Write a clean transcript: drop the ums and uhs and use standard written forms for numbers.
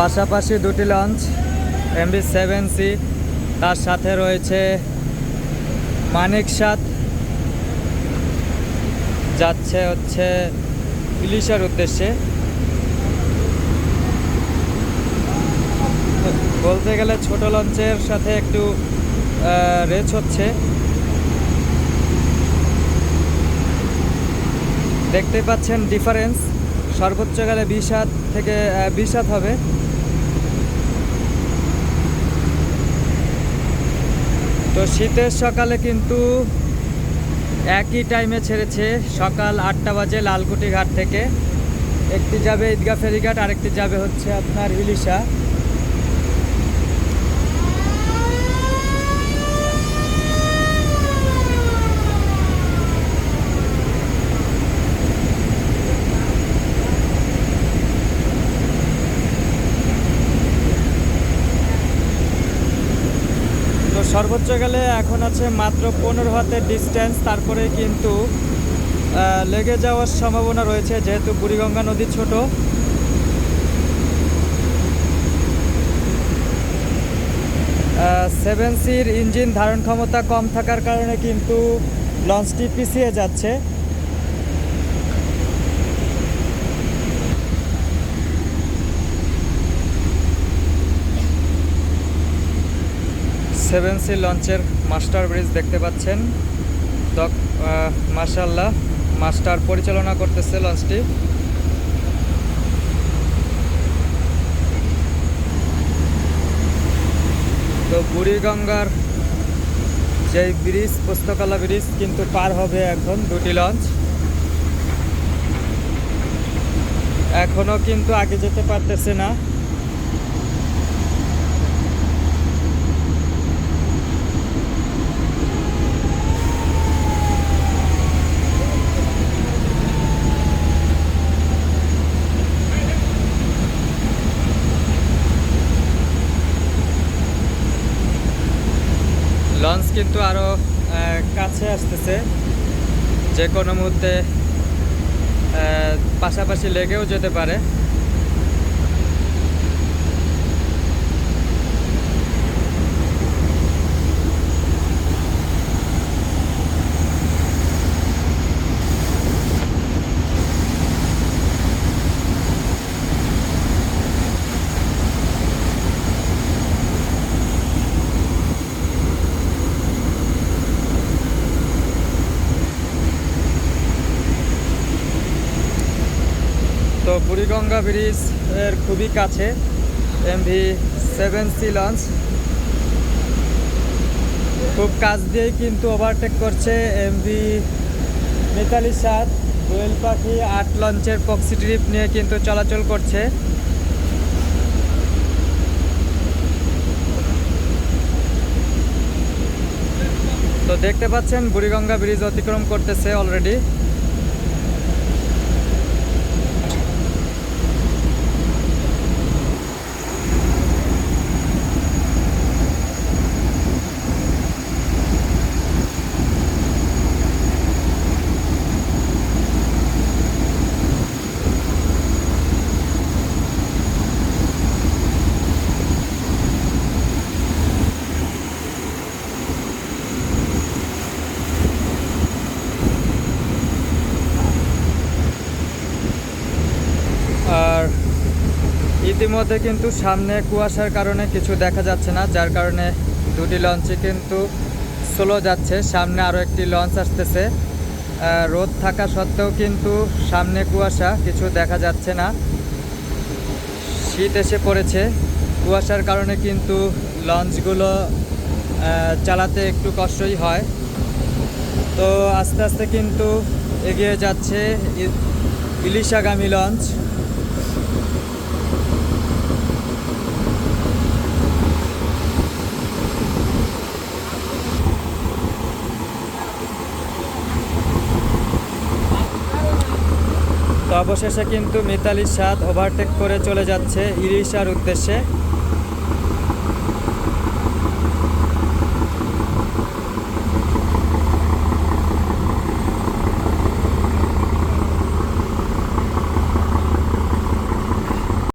পাশাপাশি দুটি launch MV-7C, তার সাথে রয়েছে মানিক 7, যাচ্ছে হচ্ছে ইলিশার উদ্দেশ্যে। বলতে গেলে ছোট লঞ্চের সাথে একটু রেস হচ্ছে। দেখতে পাচ্ছেন ডিফারেন্স, সর্বোচ্চ গেলে 20 থেকে 20 হবে। তো শীতের সকালে কিন্তু একই টাইমে ছেড়েছে, সকাল 8টা বাজে লালকুটি ঘাট থেকে। একটি যাবে ঈদগাহ ফেরিঘাট, আরেকটি যাবে হচ্ছে আপনার ইলিশা। সর্বোচ্চ গেলে এখন আছে মাত্র 15 হাতের ডিস্টেন্স, তারপরে কিন্তু লেগে যাওয়ার সম্ভাবনা রয়েছে, যেহেতু বুড়িগঙ্গা নদী ছোট। সেভেন সির ইঞ্জিন ধারণ ক্ষমতা কম থাকার কারণে কিন্তু লঞ্চটি পিছিয়ে যাচ্ছে। সেভেন সি লঞ্চের মাস্টার ব্রিজ দেখতে পাচ্ছেন। মাশাআল্লাহ, মাস্টার পরিচালনা করতেছে লঞ্চটি। তো বুড়িগঙ্গার যে ব্রিজ, পোস্তকলা ব্রিজ কিন্তু পার হবে এখন দুটি লঞ্চ। এখনো কিন্তু আগে যেতে পারতেছে না। লঞ্চ কিন্তু আরো কাছে আসতেছে, যে কোনো মুহূর্তে পাশাপাশি লেগেও যেতে পারে। তো বুড়িগঙ্গা ব্রিজ এর খুবই কাছে MV-7C লঞ্চ, খুব কাছ দিয়েই কিন্তু ওভারটেক করছে MV মিতালি 7। দোয়েল পাখি 8 লঞ্চের পক্সি ট্রিপ নিয়ে কিন্তু চলাচল করছে। তো দেখতে পাচ্ছেন বুড়িগঙ্গা ব্রিজ অতিক্রম করতেছে অলরেডি। আর ইতিমধ্যে কিন্তু সামনে কুয়াশার কারণে কিছু দেখা যাচ্ছে না, যার কারণে দুটি লঞ্চে কিন্তু স্লো যাচ্ছে। সামনে আরও একটি লঞ্চ আসতেছে, রোদ থাকা সত্ত্বেও কিন্তু সামনে কুয়াশা, কিছু দেখা যাচ্ছে না। শীত এসে পড়েছে, কুয়াশার কারণে কিন্তু লঞ্চগুলো চালাতে একটু কষ্টই হয়। তো আস্তে আস্তে কিন্তু এগিয়ে যাচ্ছে ইলিশাগামী লঞ্চ। তো অবশেষে কিন্তু মিতালি 7 ওভারটেক করে চলে যাচ্ছে ইলিশার উদ্দেশ্যে।